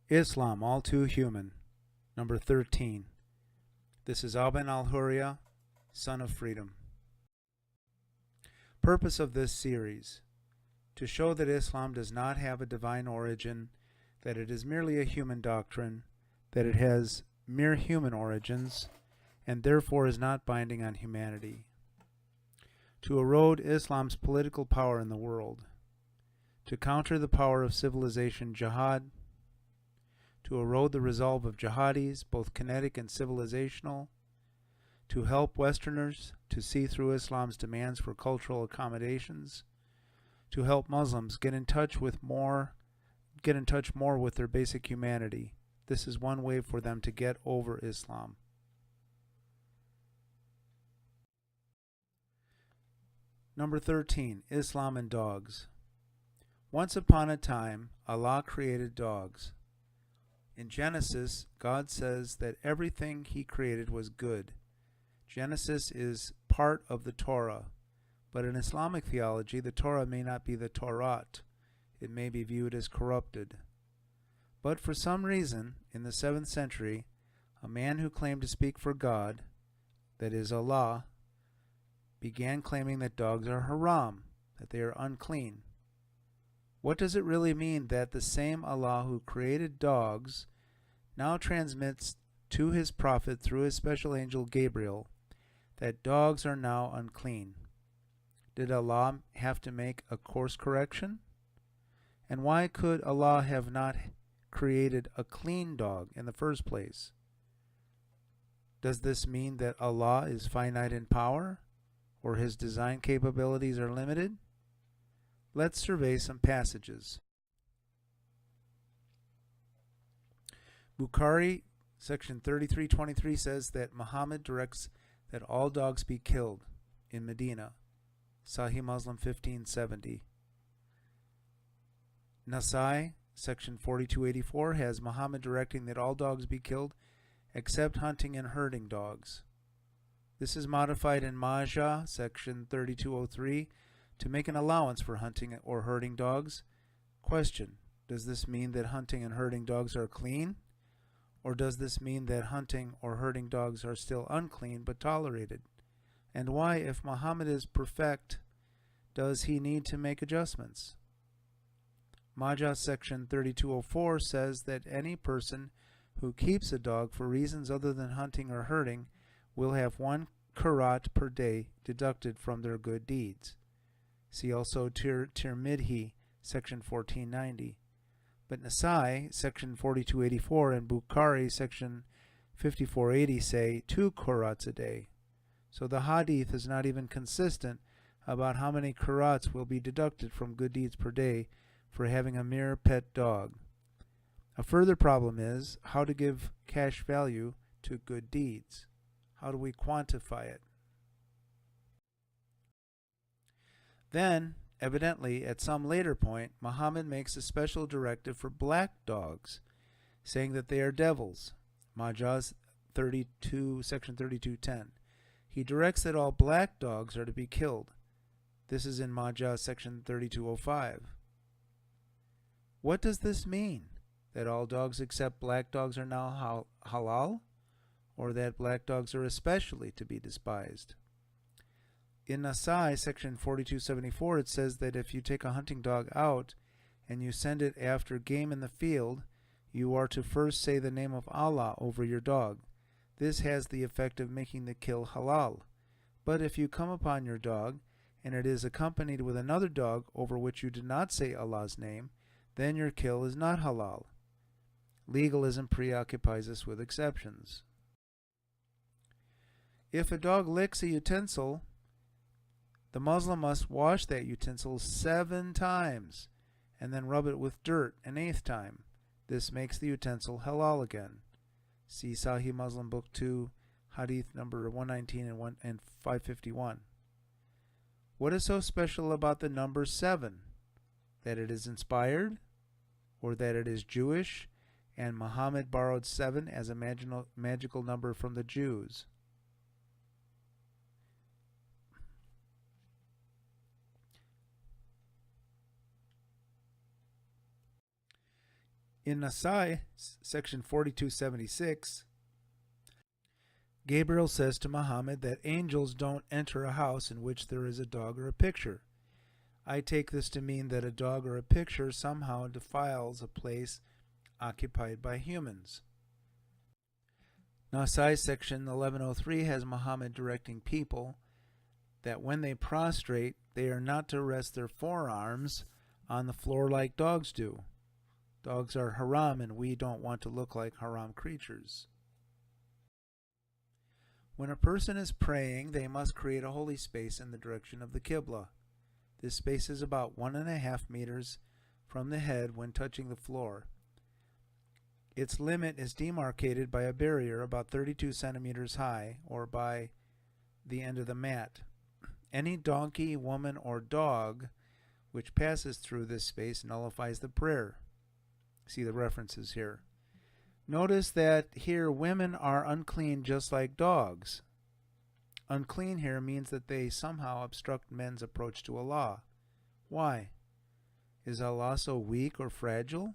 Islam, All Too Human, number 13. This is Abn Alhuriya, Son of Freedom. Purpose of this series: to show that Islam does not have a divine origin, that it is merely a human doctrine, that it has mere human origins, and therefore is not binding on humanity. To erode Islam's political power in the world. To counter the power of civilization jihad. To erode the resolve of jihadis, both kinetic and civilizational. To help Westerners to see through Islam's demands for cultural accommodations. To help Muslims get in touch more with their basic humanity. This is one way for them to get over Islam. Number 13. Islam and dogs. Once upon a time, Allah created dogs. In Genesis, God says that everything He created was good. Genesis is part of the Torah, but in Islamic theology, the Torah may not be the Torah. It may be viewed as corrupted. But for some reason, in the 7th century, a man who claimed to speak for God, that is Allah, began claiming that dogs are haram, that they are unclean. What does it really mean that the same Allah who created dogs now transmits to His prophet through His special angel Gabriel that dogs are now unclean? Did Allah have to make a course correction? And why could Allah have not created a clean dog in the first place? Does this mean that Allah is finite in power, or His design capabilities are limited? Let's survey some passages. Bukhari, section 3323 says that Muhammad directs that all dogs be killed in Medina. Sahih Muslim 1570. Nasai, section 4284, has Muhammad directing that all dogs be killed except hunting and herding dogs. This is modified in Majah, section 3203, to make an allowance for hunting or herding dogs. Question: does this mean that hunting and herding dogs are clean? Or does this mean that hunting or herding dogs are still unclean but tolerated? And why, if Muhammad is perfect, does he need to make adjustments? Majah section 3204 says that any person who keeps a dog for reasons other than hunting or herding will have 1 karat per day deducted from their good deeds. See also Tirmidhi, section 1490. But Nasai, section 4284, and Bukhari, section 5480, say 2 karats a day. So the hadith is not even consistent about how many karats will be deducted from good deeds per day for having a mere pet dog. A further problem is how to give cash value to good deeds. How do we quantify it? Then, evidently, at some later point, Muhammad makes a special directive for black dogs, saying that they are devils. Majah 32, section 3210. He directs that all black dogs are to be killed. This is in Majah section 3205. What does this mean? That all dogs except black dogs are now halal? Or that black dogs are especially to be despised? In Nasai, section 4274, it says that if you take a hunting dog out and you send it after game in the field, you are to first say the name of Allah over your dog. This has the effect of making the kill halal. But if you come upon your dog and it is accompanied with another dog over which you did not say Allah's name, then your kill is not halal. Legalism preoccupies us with exceptions. If a dog licks a utensil, the Muslim must wash that utensil 7 times and then rub it with dirt an 8th time. This makes the utensil halal again. See Sahih Muslim Book 2, Hadith number 119 and 551. What is so special about the number 7? That it is inspired? Or that it is Jewish and Muhammad borrowed 7 as a magical number from the Jews? In Nasai, section 4276, Gabriel says to Muhammad that angels don't enter a house in which there is a dog or a picture. I take this to mean that a dog or a picture somehow defiles a place occupied by humans. Nasai section 1103 has Muhammad directing people that when they prostrate, they are not to rest their forearms on the floor like dogs do. Dogs are haram, and we don't want to look like haram creatures. When a person is praying, they must create a holy space in the direction of the Qibla. This space is about 1.5 meters from the head when touching the floor. Its limit is demarcated by a barrier about 32 centimeters high, or by the end of the mat. Any donkey, woman, or dog which passes through this space nullifies the prayer. See the references here. Notice that here women are unclean just like dogs. Unclean here means that they somehow obstruct men's approach to Allah. Why? Is Allah so weak or fragile?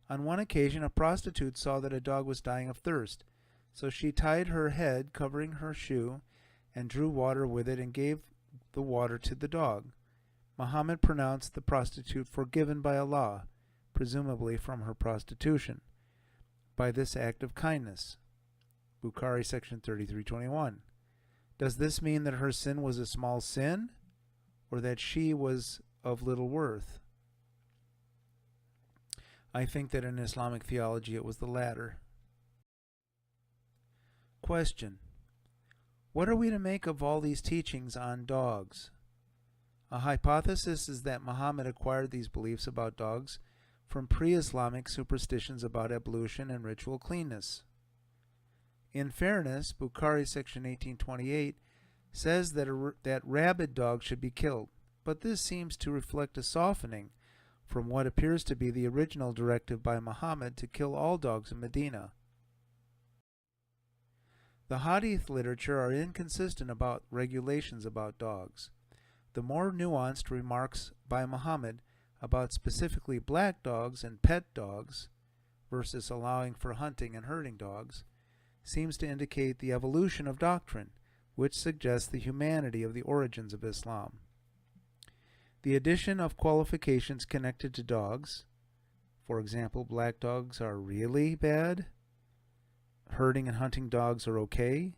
On one occasion, a prostitute saw that a dog was dying of thirst, so she tied her head, covering her shoe, and drew water with it and gave the water to the dog. Muhammad pronounced the prostitute forgiven by Allah, presumably from her prostitution, by this act of kindness. Bukhari section 3321. Does this mean that her sin was a small sin, or that she was of little worth? I think that in Islamic theology it was the latter. Question: what are we to make of all these teachings on dogs? A hypothesis is that Muhammad acquired these beliefs about dogs from pre-Islamic superstitions about ablution and ritual cleanness. In fairness, Bukhari section 1828 says that rabid dogs should be killed, but this seems to reflect a softening from what appears to be the original directive by Muhammad to kill all dogs in Medina. The Hadith literature are inconsistent about regulations about dogs. The more nuanced remarks by Muhammad about specifically black dogs and pet dogs versus allowing for hunting and herding dogs seems to indicate the evolution of doctrine, which suggests the humanity of the origins of Islam. The addition of qualifications connected to dogs, for example, black dogs are really bad, herding and hunting dogs are okay,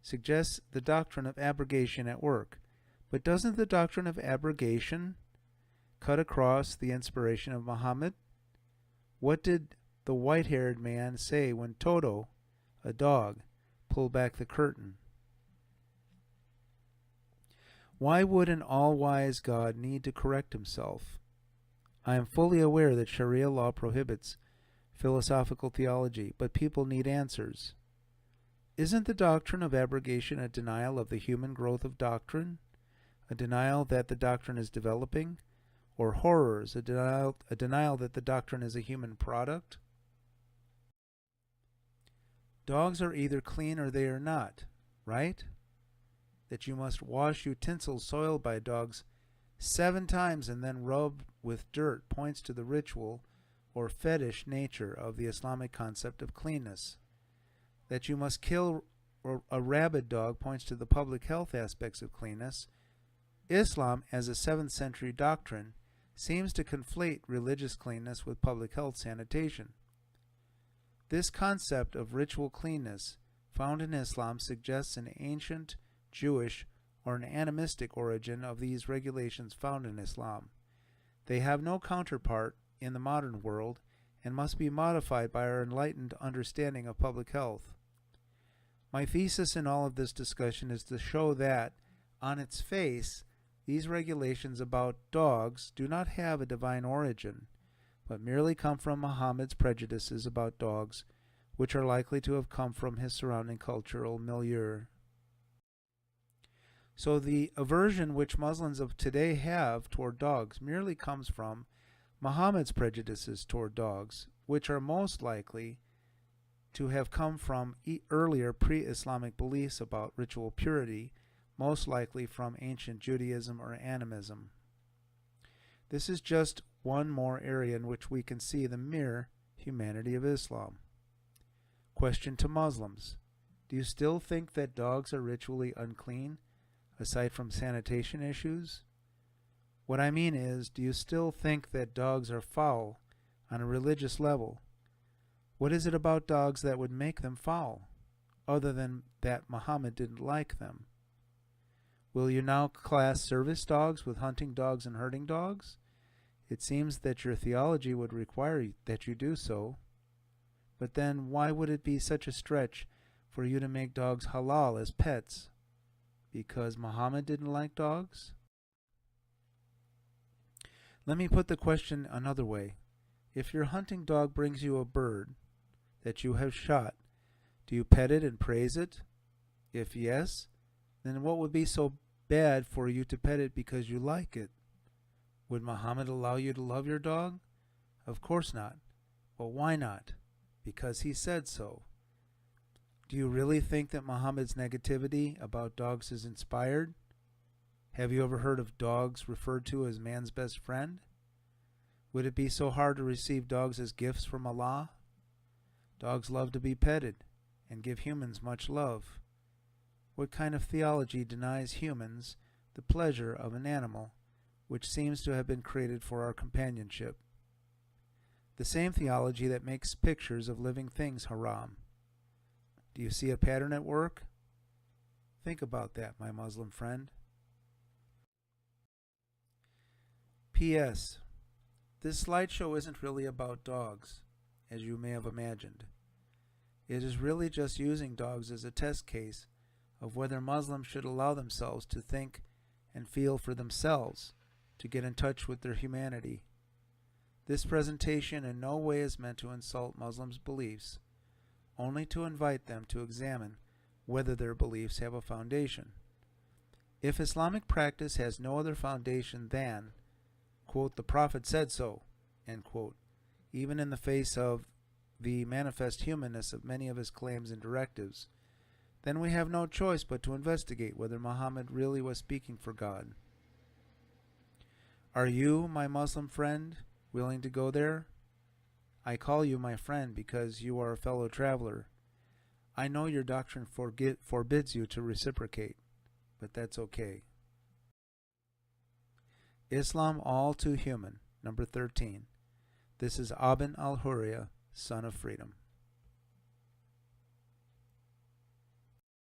suggests the doctrine of abrogation at work. But doesn't the doctrine of abrogation cut across the inspiration of Muhammad? What did the white-haired man say when Toto, a dog, pulled back the curtain? Why would an all-wise God need to correct himself? I am fully aware that Sharia law prohibits philosophical theology, but people need answers. Isn't the doctrine of abrogation a denial of the human growth of doctrine? A denial that the doctrine is developing? Or horrors, a denial that the doctrine is a human product? Dogs are either clean or they are not, right? That you must wash utensils soiled by dogs 7 times and then rub with dirt points to the ritual or fetish nature of the Islamic concept of cleanness. That you must kill a rabid dog points to the public health aspects of cleanness. Islam, as a 7th century doctrine, seems to conflate religious cleanness with public health sanitation. This concept of ritual cleanness found in Islam suggests an ancient Jewish or an animistic origin of these regulations found in Islam. They have no counterpart in the modern world and must be modified by our enlightened understanding of public health. My thesis in all of this discussion is to show that, on its face, these regulations about dogs do not have a divine origin, but merely come from Muhammad's prejudices about dogs, which are likely to have come from his surrounding cultural milieu. So the aversion which Muslims of today have toward dogs merely comes from Muhammad's prejudices toward dogs, which are most likely to have come from earlier pre-Islamic beliefs about ritual purity, most likely from ancient Judaism or animism. This is just one more area in which we can see the mere humanity of Islam. Question to Muslims: do you still think that dogs are ritually unclean, aside from sanitation issues? What I mean is, do you still think that dogs are foul on a religious level? What is it about dogs that would make them foul, other than that Muhammad didn't like them? Will you now class service dogs with hunting dogs and herding dogs? It seems that your theology would require that you do so. But then why would it be such a stretch for you to make dogs halal as pets? Because Muhammad didn't like dogs? Let me put the question another way. If your hunting dog brings you a bird that you have shot, do you pet it and praise it? If yes, then what would be so bad for you to pet it because you like it? Would Muhammad allow you to love your dog? Of course not. Well, why not? Because he said so. Do you really think that Muhammad's negativity about dogs is inspired? Have you ever heard of dogs referred to as man's best friend? Would it be so hard to receive dogs as gifts from Allah? Dogs love to be petted and give humans much love. What kind of theology denies humans the pleasure of an animal which seems to have been created for our companionship? The same theology that makes pictures of living things haram. Do you see a pattern at work? Think about that, my Muslim friend. P.S. This slideshow isn't really about dogs, as you may have imagined. It is really just using dogs as a test case of whether Muslims should allow themselves to think and feel for themselves, to get in touch with their humanity. This presentation in no way is meant to insult Muslims' beliefs, only to invite them to examine whether their beliefs have a foundation. If Islamic practice has no other foundation than, quote, the Prophet said so, end quote, even in the face of the manifest humanness of many of his claims and directives, then we have no choice but to investigate whether Muhammad really was speaking for God. Are you, my Muslim friend, willing to go there? I call you my friend because you are a fellow traveler. I know your doctrine forbids you to reciprocate, but that's okay. Islam All Too Human, number 13. This is Abn Alhuriya, Son of Freedom.